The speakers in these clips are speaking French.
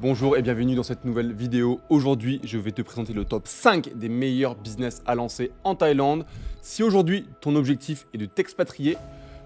Bonjour et bienvenue dans cette nouvelle vidéo. Aujourd'hui, je vais te présenter le top 5 des meilleurs business à lancer en Thaïlande. Si aujourd'hui, ton objectif est de t'expatrier,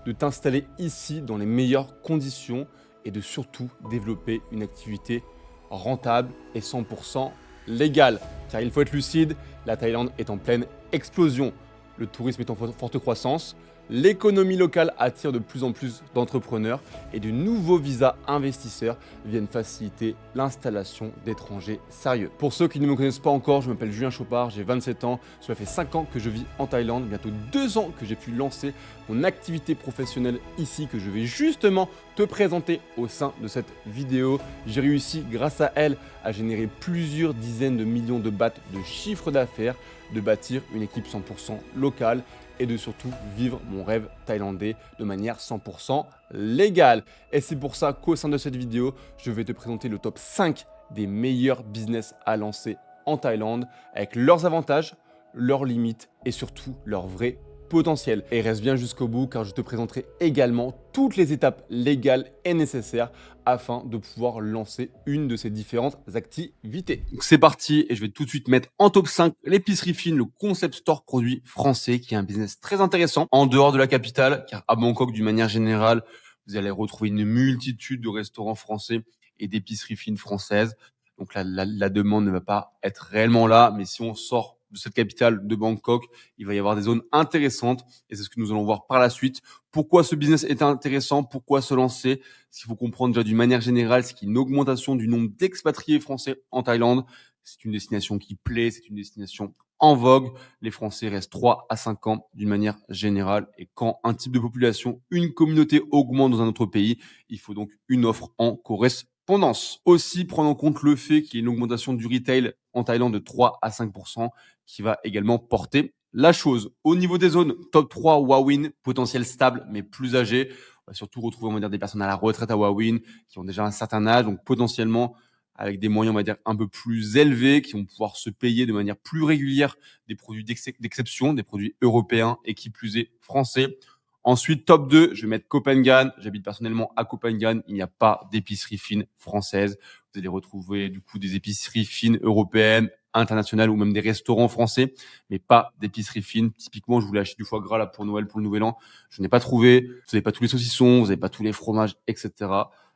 de t'installer ici dans les meilleures conditions et de surtout développer une activité rentable et 100% légale. Car il faut être lucide, la Thaïlande est en pleine explosion. Le tourisme est en forte croissance. L'économie locale attire de plus en plus d'entrepreneurs et de nouveaux visas investisseurs viennent faciliter l'installation d'étrangers sérieux. Pour ceux qui ne me connaissent pas encore, je m'appelle Julien Chopard, j'ai 27 ans, cela fait 5 ans que je vis en Thaïlande, bientôt 2 ans que j'ai pu lancer mon activité professionnelle ici que je vais justement te présenter au sein de cette vidéo. J'ai réussi grâce à elle à générer plusieurs dizaines de millions de bahts de chiffre d'affaires, de bâtir une équipe 100% locale et de surtout vivre mon rêve thaïlandais de manière 100% légale. Et c'est pour ça qu'au sein de cette vidéo, je vais te présenter le top 5 des meilleurs business à lancer en Thaïlande avec leurs avantages, leurs limites et surtout leur vrai potentiel. Et reste bien jusqu'au bout car je te présenterai également toutes les étapes légales et nécessaires afin de pouvoir lancer une de ces différentes activités. Donc c'est parti et je vais tout de suite mettre en top 5 l'épicerie fine, le concept store produit français qui est un business très intéressant en dehors de la capitale car à Bangkok d'une manière générale, vous allez retrouver une multitude de restaurants français et d'épiceries fines françaises. Donc la demande ne va pas être réellement là, mais si on sort de cette capitale de Bangkok, il va y avoir des zones intéressantes et c'est ce que nous allons voir par la suite. Pourquoi ce business est intéressant? Pourquoi se lancer? Ce qu'il faut comprendre déjà d'une manière générale, c'est qu'il y a une augmentation du nombre d'expatriés français en Thaïlande. C'est une destination qui plaît, c'est une destination en vogue. Les Français restent 3 à 5 ans d'une manière générale. Et quand un type de population, une communauté augmente dans un autre pays, il faut donc une offre en correspondance. Aussi, prendre en compte le fait qu'il y ait une augmentation du retail en Thaïlande de 3 à 5% qui va également porter la chose. Au niveau des zones, top 3, Wawin, potentiel stable mais plus âgé. On va surtout retrouver, on va dire, des personnes à la retraite à Wawin qui ont déjà un certain âge, donc potentiellement avec des moyens, on va dire, un peu plus élevés, qui vont pouvoir se payer de manière plus régulière des produits d'exception, des produits européens et qui plus est français. Ensuite, top 2, je vais mettre Copenhague. J'habite personnellement à Copenhague. Il n'y a pas d'épicerie fine française. Vous allez retrouver du coup des épiceries fines européennes, internationales ou même des restaurants français, mais pas d'épicerie fine. Typiquement, je voulais acheter du foie gras là pour Noël, pour le Nouvel An. Je n'ai pas trouvé. Vous n'avez pas tous les saucissons, vous n'avez pas tous les fromages, etc.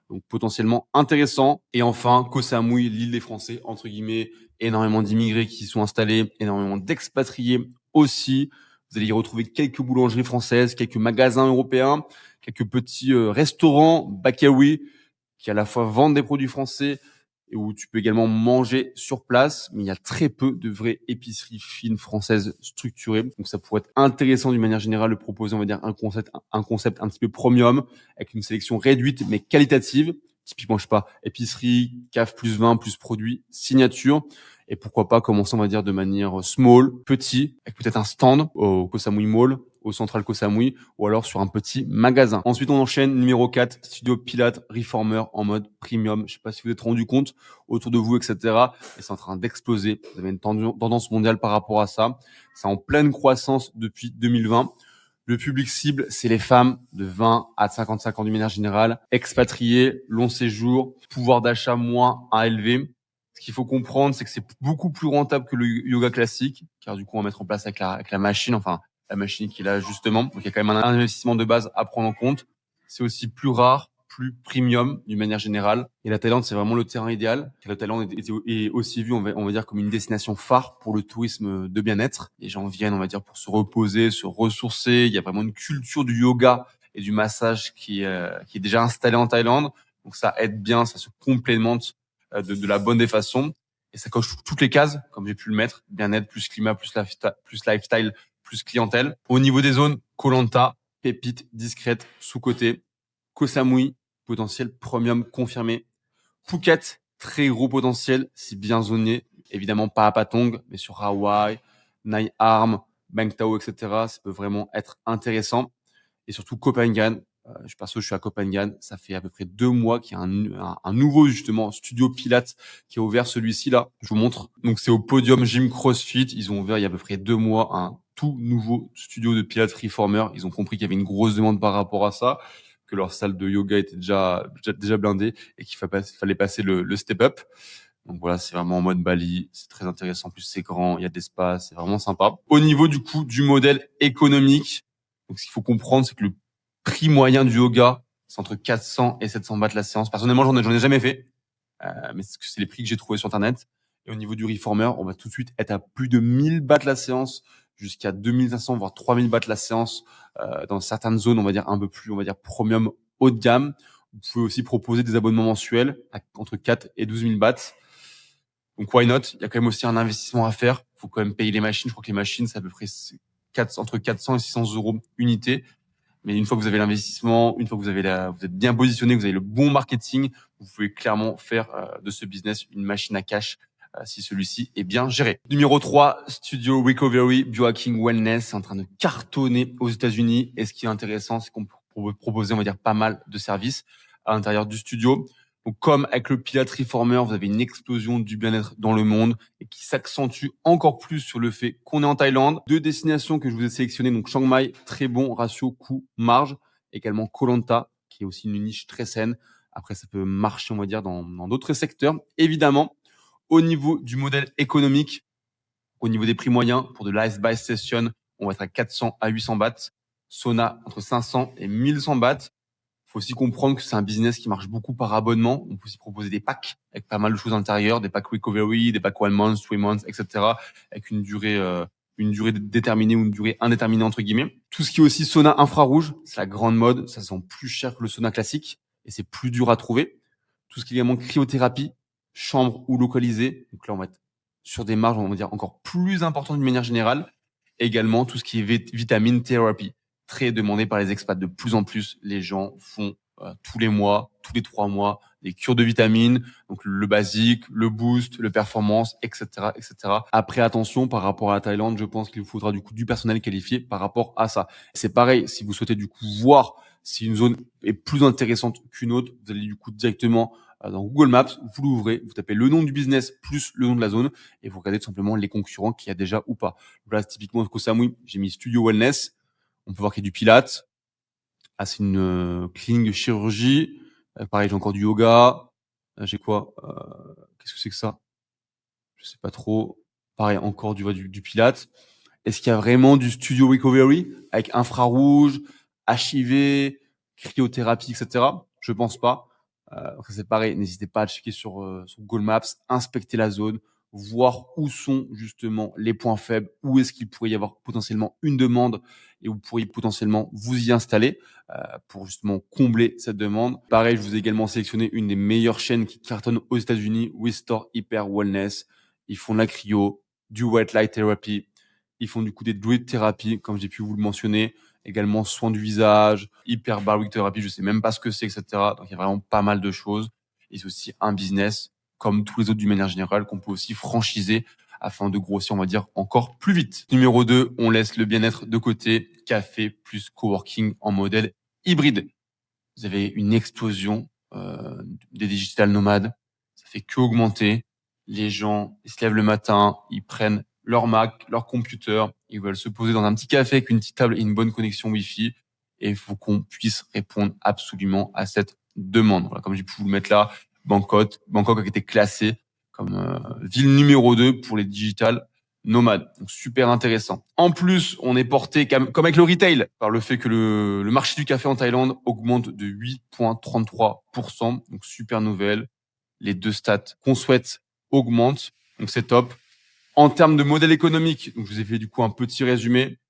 Donc potentiellement intéressant. Et enfin, Koh Samui, l'île des Français, entre guillemets, énormément d'immigrés qui y sont installés, énormément d'expatriés aussi. Vous allez y retrouver quelques boulangeries françaises, quelques magasins européens, quelques petits restaurants, Bakawi, qui à la fois vendent des produits français et où tu peux également manger sur place. Mais il y a très peu de vraies épiceries fines françaises structurées. Donc ça pourrait être intéressant d'une manière générale de proposer, on va dire, un concept un petit peu premium avec une sélection réduite mais qualitative. Typiquement, je sais pas, épicerie, cave plus vin, plus produits, signature. Et pourquoi pas commencer, on va dire, de manière small, petit, avec peut-être un stand au Koh Samui Mall, au Central Koh Samui, ou alors sur un petit magasin. Ensuite, on enchaîne numéro 4, studio Pilates Reformer en mode premium. Je sais pas si vous vous êtes rendu compte autour de vous, etc. Et c'est en train d'exploser. Vous avez une tendance mondiale par rapport à ça. C'est en pleine croissance depuis 2020. Le public cible, c'est les femmes de 20 à 55 ans d'une manière générale, expatriées, long séjour, pouvoir d'achat moins à élevé. Ce qu'il faut comprendre, c'est que c'est beaucoup plus rentable que le yoga classique, car du coup, on va mettre en place avec la machine, enfin, la machine qui est là justement. Donc, il y a quand même un investissement de base à prendre en compte. C'est aussi plus rare, plus premium d'une manière générale. Et la Thaïlande, c'est vraiment le terrain idéal. La Thaïlande est aussi vue, on va dire, comme une destination phare pour le tourisme de bien-être. Les gens viennent, on va dire, pour se reposer, se ressourcer. Il y a vraiment une culture du yoga et du massage qui est déjà installée en Thaïlande. Donc, ça aide bien, ça se complémente de la bonne des façons. Et ça coche toutes les cases, comme j'ai pu le mettre. Bien-être, plus climat, plus lifestyle, plus clientèle. Au niveau des zones, Koh Lanta, pépite discrète, sous-côté. Koh Samui, potentiel premium confirmé. Phuket, très gros potentiel, si bien zoné. Évidemment, pas à Patong, mais sur Hawaï, Nai Arm, Bang Tao, etc. Ça peut vraiment être intéressant. Et surtout Copenhague. Je suis à Copenhague. Ça fait à peu près 2 mois qu'il y a un nouveau, justement, studio Pilates qui a ouvert celui-ci là. Je vous montre. Donc, c'est au Podium Gym CrossFit. Ils ont ouvert il y a à peu près 2 mois un tout nouveau studio de Pilates Reformer. Ils ont compris qu'il y avait une grosse demande par rapport à ça. que leur salle de yoga était déjà blindée et fallait passer le step up. Donc voilà, c'est vraiment en mode Bali, c'est très intéressant. En plus, c'est grand, il y a de l'espace, c'est vraiment sympa. Au niveau du coup du modèle économique, donc ce qu'il faut comprendre, c'est que le prix moyen du yoga, c'est entre 400 et 700 bahts la séance. Personnellement, j'en ai jamais fait, mais c'est les prix que j'ai trouvés sur Internet. Et au niveau du reformer, on va tout de suite être à plus de 1000 bahts la séance, jusqu'à 2500 voire 3000 bahts la séance, dans certaines zones, on va dire un peu plus, on va dire premium, haut de gamme. Vous pouvez aussi proposer des abonnements mensuels entre 4 et 12 000 bahts. Donc why not? Il y a quand même aussi un investissement à faire. Il faut quand même payer les machines. Je crois que les machines, c'est à peu près entre 400 et 600 euros unité. Mais une fois que vous avez l'investissement, une fois que vous êtes bien positionné, que vous avez le bon marketing, vous pouvez clairement faire de ce business une machine à cash si celui-ci est bien géré. Numéro 3, Studio Recovery Biohacking Wellness. C'est en train de cartonner aux États-Unis. Et ce qui est intéressant, c'est qu'on peut proposer, on va dire, pas mal de services à l'intérieur du studio. Donc, comme avec le Pilate Reformer, vous avez une explosion du bien-être dans le monde et qui s'accentue encore plus sur le fait qu'on est en Thaïlande. 2 destinations que je vous ai sélectionnées, donc Chiang Mai, très bon ratio coût-marge. Également Koh Lanta, qui est aussi une niche très saine. Après, ça peut marcher, on va dire, dans d'autres secteurs. Évidemment, au niveau du modèle économique, au niveau des prix moyens, pour de l'ice by session, on va être à 400 à 800 bahts. Sauna, entre 500 et 1100 bahts. Il faut aussi comprendre que c'est un business qui marche beaucoup par abonnement. On peut aussi proposer des packs avec pas mal de choses à l'intérieur, des packs recovery, des packs 1 month, 3 months, etc. avec une durée déterminée ou une durée indéterminée entre guillemets. Tout ce qui est aussi sauna infrarouge, c'est la grande mode. Ça sent plus cher que le sauna classique et c'est plus dur à trouver. Tout ce qui est également cryothérapie, chambre ou localisée. Donc là, on va être sur des marges, on va dire, encore plus importantes d'une manière générale. Également, tout ce qui est vitamine thérapie, très demandé par les expats. De plus en plus, les gens font tous les mois, tous les 3 mois, des cures de vitamines, donc le basique, le boost, le performance, etc., etc. Après, attention, par rapport à la Thaïlande, je pense qu'il vous faudra du coup du personnel qualifié par rapport à ça. C'est pareil, si vous souhaitez du coup voir si une zone est plus intéressante qu'une autre, vous allez du coup directement dans Google Maps, vous l'ouvrez, vous tapez le nom du business plus le nom de la zone et vous regardez tout simplement les concurrents qu'il y a déjà ou pas. Là, typiquement, Koh Samui, j'ai mis Studio Wellness. On peut voir qu'il y a du Pilates. Ah, c'est une clinique de chirurgie. Pareil, j'ai encore du yoga. J'ai quoi Qu'est-ce que c'est que ça? Je sais pas trop. Pareil, encore du Pilates. Est-ce qu'il y a vraiment du studio recovery avec infrarouge, HIV, cryothérapie, etc. Je pense pas. Après, c'est pareil, n'hésitez pas à checker sur Google Maps, inspecter la zone, voir où sont justement les points faibles, où est-ce qu'il pourrait y avoir potentiellement une demande et où vous pourriez potentiellement vous y installer pour justement combler cette demande. Pareil, je vous ai également sélectionné une des meilleures chaînes qui cartonne aux États-Unis, Restore Hyper Wellness. Ils font de la cryo, du white light therapy. Ils font du coup des druid thérapie, comme j'ai pu vous le mentionner. Également soins du visage, hyperbaric thérapie, je sais même pas ce que c'est, etc. Donc il y a vraiment pas mal de choses. Et c'est aussi un business, comme tous les autres d'une manière générale, qu'on peut aussi franchiser afin de grossir, on va dire, encore plus vite. Numéro 2, on laisse le bien-être de côté. Café plus coworking en modèle hybride. Vous avez une explosion des digital nomades. Ça fait que augmenter. Les gens, ils se lèvent le matin, ils prennent leur Mac, leur computer, ils veulent se poser dans un petit café avec une petite table et une bonne connexion Wi-Fi. Et il faut qu'on puisse répondre absolument à cette demande. Voilà, comme j'ai pu vous le mettre là, Bangkok a été classé comme ville numéro 2 pour les digital nomades. Donc super intéressant. En plus, on est porté comme avec le retail par le fait que le marché du café en Thaïlande augmente de 8,33%. Donc super nouvelle. Les 2 stats qu'on souhaite augmentent. Donc c'est top. En termes de modèle économique, donc je vous ai fait du coup un petit résumé.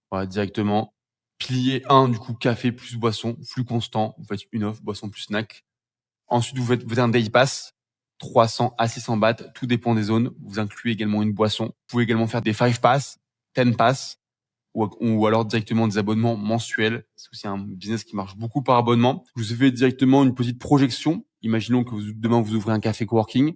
Voilà, directement. Pilier 1, du coup, café plus boisson, flux constant. Vous faites une offre, boisson plus snack. Ensuite, vous faites un day pass, 300 à 600 bahts, tout dépend des zones. Vous incluez également une boisson. Vous pouvez également faire des 5 pass, 10 pass, ou alors directement des abonnements mensuels. C'est aussi un business qui marche beaucoup par abonnement. Je vous fais directement une petite projection. Imaginons que demain, vous ouvrez un café coworking.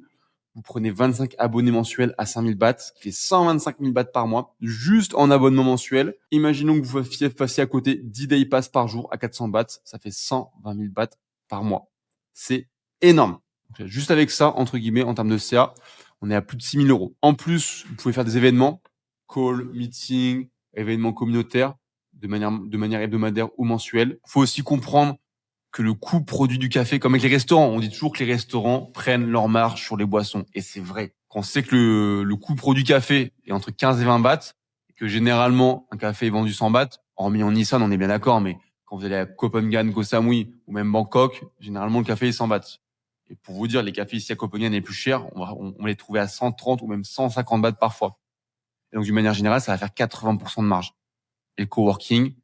Vous prenez 25 abonnés mensuels à 5000 bahts, ce qui fait 125 000 bahts par mois, juste en abonnement mensuel. Imaginons que vous fassiez à côté 10 day pass par jour à 400 bahts, ça fait 120 000 bahts par mois. C'est énorme. Donc, juste avec ça, entre guillemets, en termes de CA, on est à plus de 6 000 euros. En plus, vous pouvez faire des événements, call, meeting, événements communautaires, de manière hebdomadaire ou mensuelle. Il faut aussi comprendre que le coût produit du café, comme avec les restaurants. On dit toujours que les restaurants prennent leur marge sur les boissons. Et c'est vrai. Quand on sait que le coût produit café est entre 15 et 20 bahts, et que généralement, un café est vendu 100 bahts, hormis en Nissan, on est bien d'accord, mais quand vous allez à Copenhague, Koh Samui ou même Bangkok, généralement, le café est 100 bahts. Et pour vous dire, les cafés ici à Copenhague les plus chers, on les trouver à 130 ou même 150 bahts parfois. Et donc, d'une manière générale, ça va faire 80% de marge. Et le coworking, il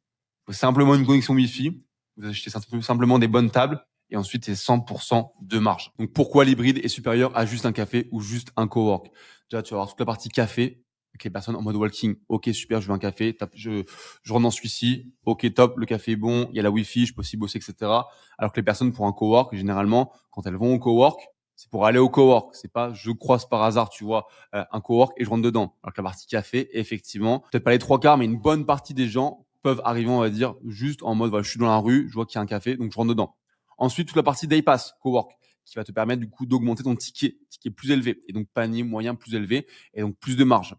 faut simplement une connexion Wi-Fi, vous achetez simplement des bonnes tables, et ensuite, c'est 100% de marge. Donc, pourquoi l'hybride est supérieur à juste un café ou juste un cowork? Déjà, tu vas avoir toute la partie café, avec les personnes en mode walking. Ok, super, je veux un café. Je rentre dans celui-ci. Ok, top, le café est bon. Il y a la Wi-Fi, je peux aussi bosser, etc. Alors que les personnes pour un cowork, généralement, quand elles vont au cowork, c'est pour aller au cowork. C'est pas je croise par hasard, tu vois, un cowork et je rentre dedans. Alors que la partie café, effectivement, peut-être pas les trois quarts, mais une bonne partie des gens peuvent arriver, on va dire, juste en mode, voilà, je suis dans la rue, je vois qu'il y a un café, donc je rentre dedans. Ensuite, toute la partie day pass, cowork, qui va te permettre du coup d'augmenter ton ticket plus élevé, et donc panier moyen plus élevé, et donc plus de marge.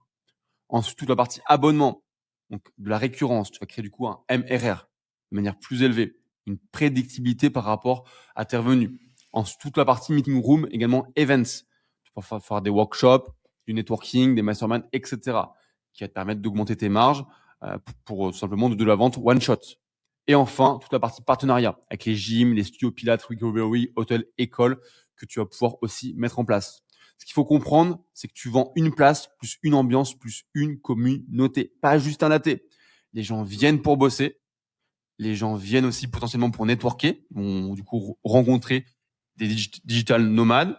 Ensuite, toute la partie abonnement, donc de la récurrence, tu vas créer du coup un MRR de manière plus élevée, une prédictibilité par rapport à tes revenus. Ensuite, toute la partie meeting room, également events. Tu peux faire des workshops, du networking, des masterminds, etc. qui va te permettre d'augmenter tes marges pour simplement de la vente one shot. Et enfin, toute la partie partenariat avec les gyms, les studios Pilates, Recovery, hôtels, écoles que tu vas pouvoir aussi mettre en place. Ce qu'il faut comprendre, c'est que tu vends une place, plus une ambiance, plus une communauté, pas juste un latte. Les gens viennent pour bosser, les gens viennent aussi potentiellement pour networker, vont du coup rencontrer des digital nomades,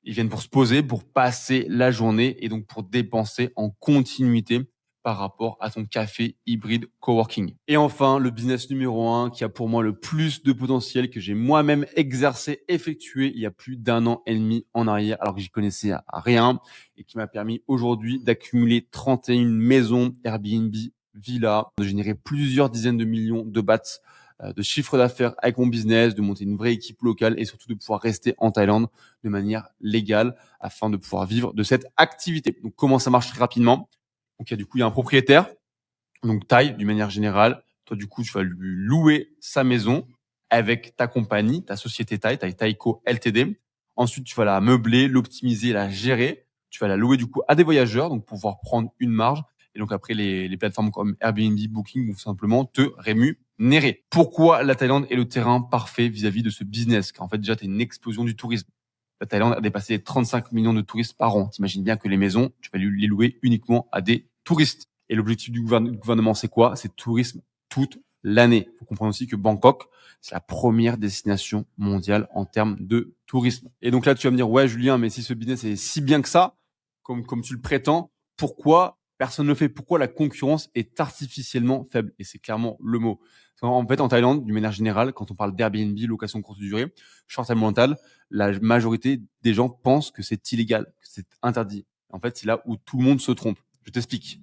ils viennent pour se poser, pour passer la journée et donc pour dépenser en continuité par rapport à ton café hybride coworking. Et enfin, le business numéro 1 qui a pour moi le plus de potentiel que j'ai moi-même exercé, effectué il y a plus d'un an et demi en arrière alors que j'y connaissais rien et qui m'a permis aujourd'hui d'accumuler 31 maisons Airbnb, villas, de générer plusieurs dizaines de millions de bahts de chiffre d'affaires avec mon business, de monter une vraie équipe locale et surtout de pouvoir rester en Thaïlande de manière légale afin de pouvoir vivre de cette activité. Donc, comment ça marche très rapidement? Donc, il y a un propriétaire, donc Thaï, d'une manière générale. Toi, du coup, tu vas lui louer sa maison avec ta compagnie, ta société Thaï, Thaïco Ltd. Ensuite, tu vas la meubler, l'optimiser, la gérer. Tu vas la louer, du coup, à des voyageurs, donc pour pouvoir prendre une marge. Et donc, après, les plateformes comme Airbnb, Booking vont simplement te rémunérer. Pourquoi la Thaïlande est le terrain parfait vis-à-vis de ce business? Car en fait, déjà, tu as une explosion du tourisme. La Thaïlande a dépassé les 35 millions de touristes par an. T'imagines bien que les maisons, tu vas les louer uniquement à des touristes. Et l'objectif du gouvernement, c'est quoi? C'est tourisme toute l'année. Il faut comprendre aussi que Bangkok, c'est la première destination mondiale en termes de tourisme. Et donc là, tu vas me dire, ouais, Julien, mais si ce business est si bien que ça, comme tu le prétends, pourquoi personne ne le fait? Pourquoi la concurrence est artificiellement faible? Et c'est clairement le mot. En fait, en Thaïlande, d'une manière générale, quand on parle d'Airbnb, location courte durée, short-term rental, la majorité des gens pensent que c'est illégal, que c'est interdit. En fait, c'est là où tout le monde se trompe. Je t'explique.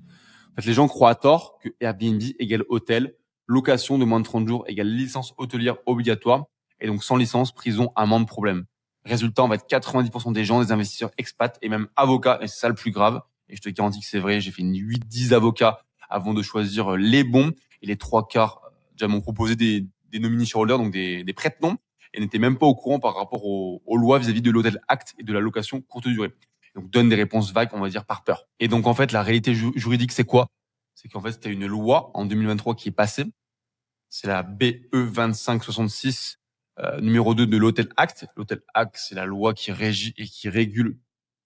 En fait, les gens croient à tort que Airbnb égale hôtel, location de moins de 30 jours égale licence hôtelière obligatoire, et donc sans licence, prison, amende, problème. Résultat, en fait, 90% des gens, des investisseurs expats et même avocats, et c'est ça le plus grave, et je te garantis que c'est vrai, j'ai fait une 8-10 avocats avant de choisir les bons, et les trois quarts déjà m'ont proposé des nominee shareholders, donc des prête-noms, et n'étaient même pas au courant par rapport aux lois vis-à-vis de l'hôtel Act et de la location courte durée. Donc donne des réponses vagues, on va dire, par peur. Et donc en fait, la réalité juridique, c'est quoi? C'est qu'en fait, c'était une loi en 2023 qui est passée. C'est la BE 2566 numéro 2 de l'Hôtel Act. L'Hôtel Act, c'est la loi qui régit et qui régule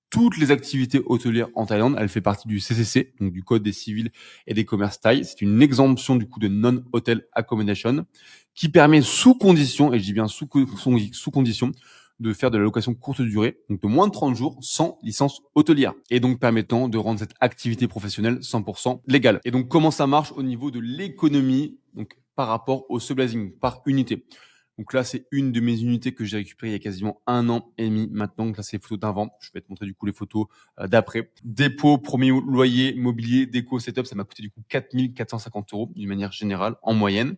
toutes les activités hôtelières en Thaïlande. Elle fait partie du CCC, donc du Code des civils et des commerces thaï. C'est une exemption du coup de non-hotel accommodation qui permet sous condition, et je dis bien sous condition, de faire de la location courte durée, donc de moins de 30 jours, sans licence hôtelière, et donc permettant de rendre cette activité professionnelle 100% légale. Et donc comment ça marche au niveau de l'économie, donc par rapport au subleasing, par unité. Donc là, c'est une de mes unités que j'ai récupérées il y a quasiment un an et demi maintenant. Donc là, c'est les photos d'invente. Je vais te montrer du coup les photos d'après. Dépôt, premier loyer, mobilier, déco, setup, ça m'a coûté du coup 4 450 € d'une manière générale en moyenne.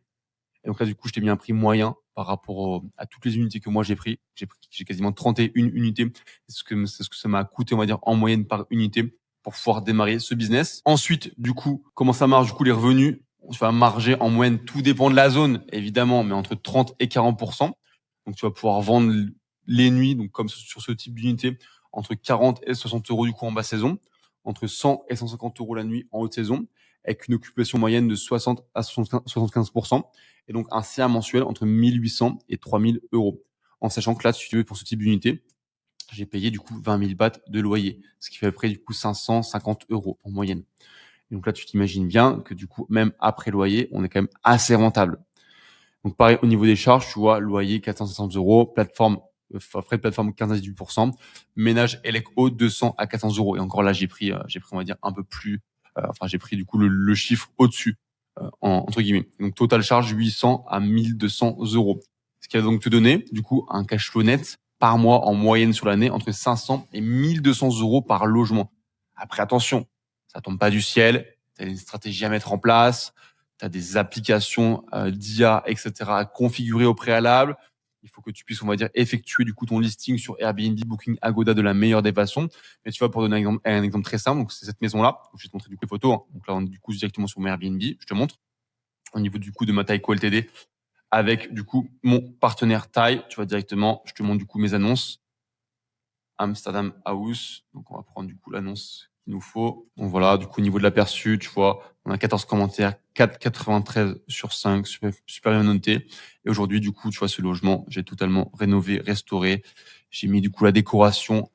Et donc là, du coup, je t'ai mis un prix moyen par rapport à toutes les unités que moi j'ai pris. J'ai quasiment 31 unités. C'est ce que ça m'a coûté, on va dire, en moyenne par unité pour pouvoir démarrer ce business. Ensuite, du coup, comment ça marche? Du coup, les revenus, tu vas marger en moyenne, tout dépend de la zone, évidemment, mais entre 30 et 40%. Donc, tu vas pouvoir vendre les nuits, donc comme sur ce type d'unité, entre 40 et 60 euros du coup en basse saison, entre 100 et 150 euros la nuit en haute saison, avec une occupation moyenne de 60 à 75%, et donc un CA mensuel entre 1800 et 3000 euros. En sachant que là, si tu veux, pour ce type d'unité, j'ai payé du coup 20 000 bahts de loyer, ce qui fait à peu près du coup 550 euros en moyenne. Et donc là, tu t'imagines bien que du coup, même après loyer, on est quand même assez rentable. Donc pareil, au niveau des charges, tu vois, loyer 450 euros, plateforme, frais de plateforme 15 à 18%, ménage élec haut 200 à 400 euros. Et encore là, j'ai pris, on va dire, un peu plus, enfin, j'ai pris du coup le chiffre au-dessus, entre guillemets. Donc total charge 800 à 1200 euros. Ce qui va donc te donner, du coup, un cash flow net par mois en moyenne sur l'année entre 500 et 1200 euros par logement. Après, attention, ça tombe pas du ciel, tu as une stratégie à mettre en place, tu as des applications d'IA, etc. à configurer au préalable. Il faut que tu puisses, on va dire, effectuer du coup ton listing sur Airbnb, Booking, Agoda de la meilleure des façons. Mais tu vois, pour donner un exemple très simple, donc c'est cette maison-là. Je vais te montrer du coup les photos, hein. Donc là, on est du coup directement sur mon Airbnb. Je te montre au niveau du coup de ma Taiko Ltd avec du coup mon partenaire Thai. Tu vois directement, je te montre du coup mes annonces. Amsterdam House. Donc, on va prendre du coup l'annonce qu'il nous faut. Donc voilà, du coup, au niveau de l'aperçu, tu vois, on a 14 commentaires, 4,93 sur 5, super, super bien noté. Et aujourd'hui, du coup, tu vois, ce logement, j'ai totalement rénové, restauré. J'ai mis du coup la décoration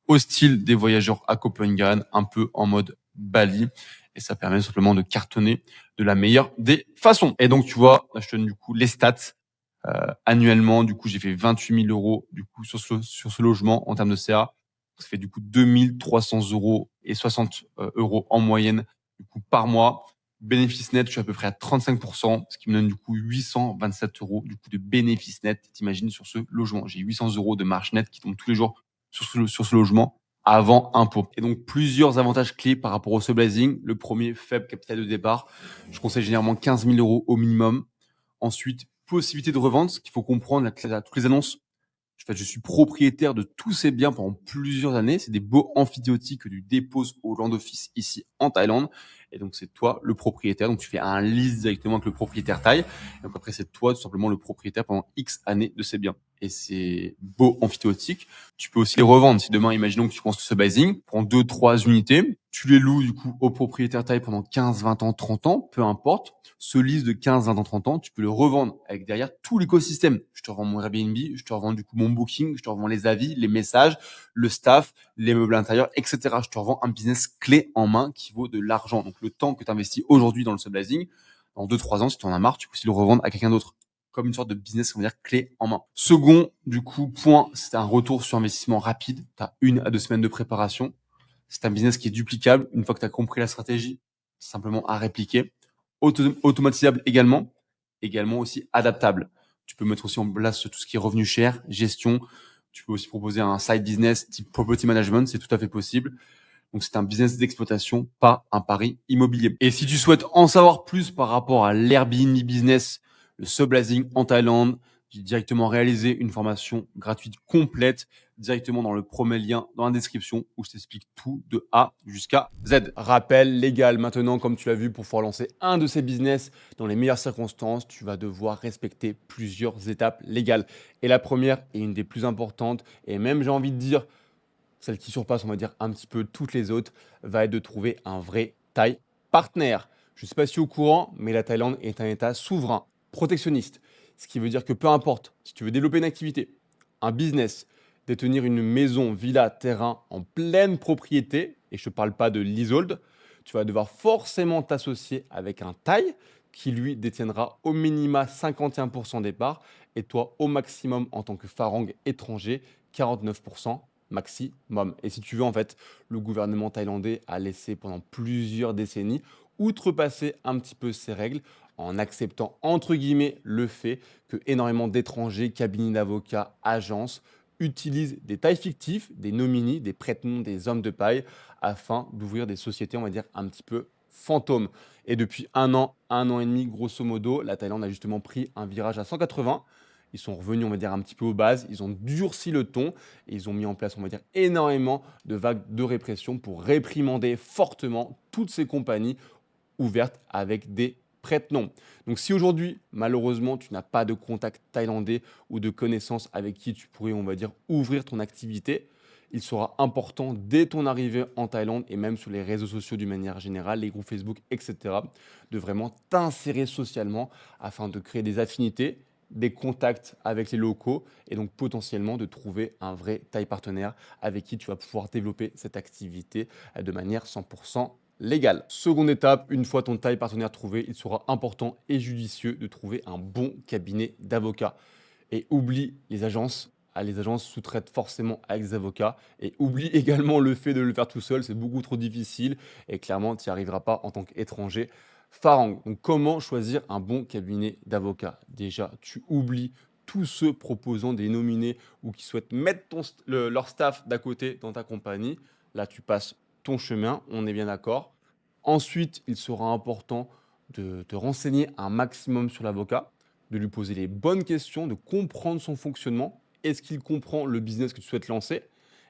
au style des voyageurs à Copenhague, un peu en mode Bali. Et ça permet simplement de cartonner de la meilleure des façons. Et donc, tu vois, là, je te donne du coup les stats. Annuellement, du coup, j'ai fait 28 000 euros du coup sur ce logement en termes de CA. Ça fait du coup 2 300 euros et 60 euros en moyenne du coup par mois. Bénéfice net, je suis à peu près à 35%, ce qui me donne du coup 827 euros du coup de bénéfice net. T'imagines sur ce logement, j'ai 800 euros de marge nette qui tombent tous les jours sur ce logement avant impôt. Et donc plusieurs avantages clés par rapport au subleasing. Le premier, faible capital de départ. Je conseille généralement 15 000 euros au minimum. Ensuite, possibilité de revente, ce qu'il faut comprendre, toutes les annonces. En fait, je suis propriétaire de tous ces biens pendant plusieurs années. C'est des beaux amphithéotiques que tu déposes au land office ici en Thaïlande. Et donc, c'est toi le propriétaire. Donc, tu fais un lease directement avec le propriétaire thaï. Et donc, après, c'est toi tout simplement le propriétaire pendant X années de ces biens. Et ces beaux amphithéotiques, tu peux aussi les revendre. Si demain, imaginons que tu construis ce basing, prends 2, 3 unités, tu les loues du coup au propriétaire thaï pendant 15, 20 ans, 30 ans, peu importe. Ce lease de 15, 20 ans, 30 ans, tu peux le revendre avec derrière tout l'écosystème. Je te revends mon Airbnb, je te revends du coup mon Booking, je te revends les avis, les messages, le staff, les meubles intérieurs, etc. Je te revends un business clé en main qui vaut de l'argent. Donc le temps que tu investis aujourd'hui dans le subleasing, dans 2, 3 ans, si tu en as marre, tu peux aussi le revendre à quelqu'un d'autre. Comme une sorte de business, on va dire, clé en main. Second, du coup, point, c'est un retour sur investissement rapide. Tu as 1 à 2 semaines de préparation. C'est un business qui est duplicable. Une fois que tu as compris la stratégie, simplement à répliquer. Automatisable également aussi adaptable. Tu peux mettre aussi en place tout ce qui est revenu cher, gestion. Tu peux aussi proposer un side business type property management, c'est tout à fait possible. Donc c'est un business d'exploitation, pas un pari immobilier. Et si tu souhaites en savoir plus par rapport à l'Airbnb business, le subleasing en Thaïlande, j'ai directement réalisé une formation gratuite complète directement dans le premier lien dans la description où je t'explique tout de A jusqu'à Z. Rappel légal maintenant, comme tu l'as vu, pour pouvoir lancer un de ces business dans les meilleures circonstances, tu vas devoir respecter plusieurs étapes légales. Et la première est une des plus importantes et même j'ai envie de dire celle qui surpasse, on va dire, un petit peu toutes les autres, va être de trouver un vrai Thai partner. Je ne sais pas si tu es au courant, mais la Thaïlande est un État souverain, protectionniste. Ce qui veut dire que peu importe, si tu veux développer une activité, un business, détenir une maison, villa, terrain en pleine propriété, et je ne te parle pas de leasehold, tu vas devoir forcément t'associer avec un Thaï qui lui détiendra au minima 51% des parts et toi au maximum en tant que farang étranger 49% maximum. Et si tu veux, en fait, le gouvernement thaïlandais a laissé pendant plusieurs décennies outrepasser un petit peu ces règles en acceptant, entre guillemets, le fait que énormément d'étrangers, cabinets d'avocats, agences utilisent des tailles fictifs, des nominis, des prête-noms, des hommes de paille afin d'ouvrir des sociétés, on va dire, un petit peu fantômes. Et depuis un an et demi, grosso modo, la Thaïlande a justement pris un virage à 180. Ils sont revenus, on va dire, un petit peu aux bases. Ils ont durci le ton et ils ont mis en place, on va dire, énormément de vagues de répression pour réprimander fortement toutes ces compagnies ouvertes avec des prête-noms. Donc si aujourd'hui, malheureusement, tu n'as pas de contact thaïlandais ou de connaissances avec qui tu pourrais, on va dire, ouvrir ton activité, il sera important dès ton arrivée en Thaïlande et même sur les réseaux sociaux d'une manière générale, les groupes Facebook, etc., de vraiment t'insérer socialement afin de créer des affinités, des contacts avec les locaux et donc potentiellement de trouver un vrai Thaï partenaire avec qui tu vas pouvoir développer cette activité de manière 100% légale. Seconde étape, une fois ton Thaï partenaire trouvé, il sera important et judicieux de trouver un bon cabinet d'avocats. Et oublie les agences. Ah, les agences sous-traitent forcément avec des avocats. Et oublie également le fait de le faire tout seul. C'est beaucoup trop difficile. Et clairement, tu n'y arriveras pas en tant qu'étranger. Farang. Donc, comment choisir un bon cabinet d'avocats? Déjà, tu oublies tous ceux proposant des nominés ou qui souhaitent mettre leur staff d'à côté dans ta compagnie. Là, tu passes ton chemin. On est bien d'accord. Ensuite, il sera important de te renseigner un maximum sur l'avocat, de lui poser les bonnes questions, de comprendre son fonctionnement. Est-ce qu'il comprend le business que tu souhaites lancer?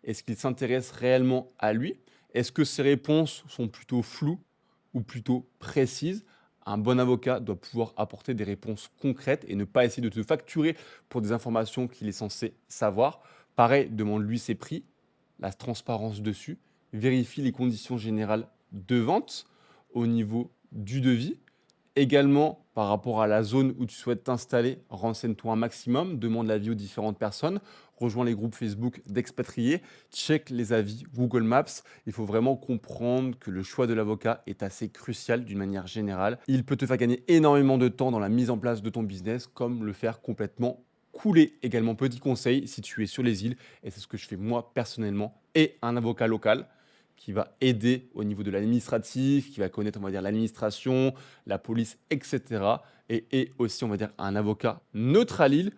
Est-ce qu'il s'intéresse réellement à lui? Est-ce que ses réponses sont plutôt floues ou plutôt précises? Un bon avocat doit pouvoir apporter des réponses concrètes et ne pas essayer de te facturer pour des informations qu'il est censé savoir. Pareil, demande-lui ses prix, la transparence dessus, vérifie les conditions générales de vente au niveau du devis. Également, par rapport à la zone où tu souhaites t'installer, renseigne-toi un maximum, demande l'avis aux différentes personnes, rejoins les groupes Facebook d'expatriés, check les avis Google Maps. Il faut vraiment comprendre que le choix de l'avocat est assez crucial d'une manière générale. Il peut te faire gagner énormément de temps dans la mise en place de ton business, comme le faire complètement couler. Également, petit conseil, si tu es sur les îles, et c'est ce que je fais moi personnellement, et un avocat local qui va aider au niveau de l'administratif, qui va connaître, on va dire, l'administration, la police, etc. Et aussi, on va dire, un avocat neutre à Lille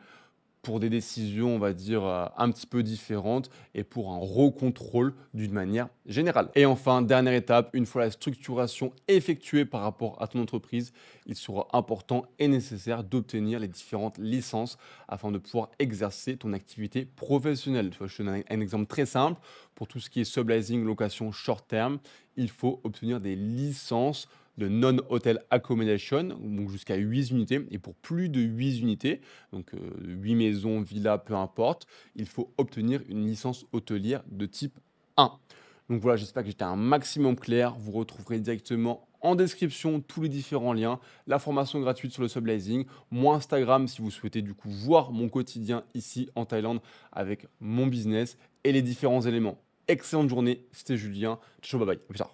pour des décisions, on va dire, un petit peu différentes et pour un recontrôle d'une manière générale. Et enfin, dernière étape, une fois la structuration effectuée par rapport à ton entreprise, il sera important et nécessaire d'obtenir les différentes licences afin de pouvoir exercer ton activité professionnelle. Tu vois, je te donne un exemple très simple. Pour tout ce qui est subleasing, location short term, il faut obtenir des licences de non-hotel accommodation, donc jusqu'à 8 unités. Et pour plus de 8 unités, donc 8 maisons, villas, peu importe, il faut obtenir une licence hôtelière de type 1. Donc voilà, j'espère que j'étais un maximum clair. Vous retrouverez directement en description tous les différents liens, la formation gratuite sur le subleasing, mon Instagram si vous souhaitez du coup voir mon quotidien ici en Thaïlande avec mon business et les différents éléments. Excellente journée, c'était Julien. Ciao, bye bye. À plus tard.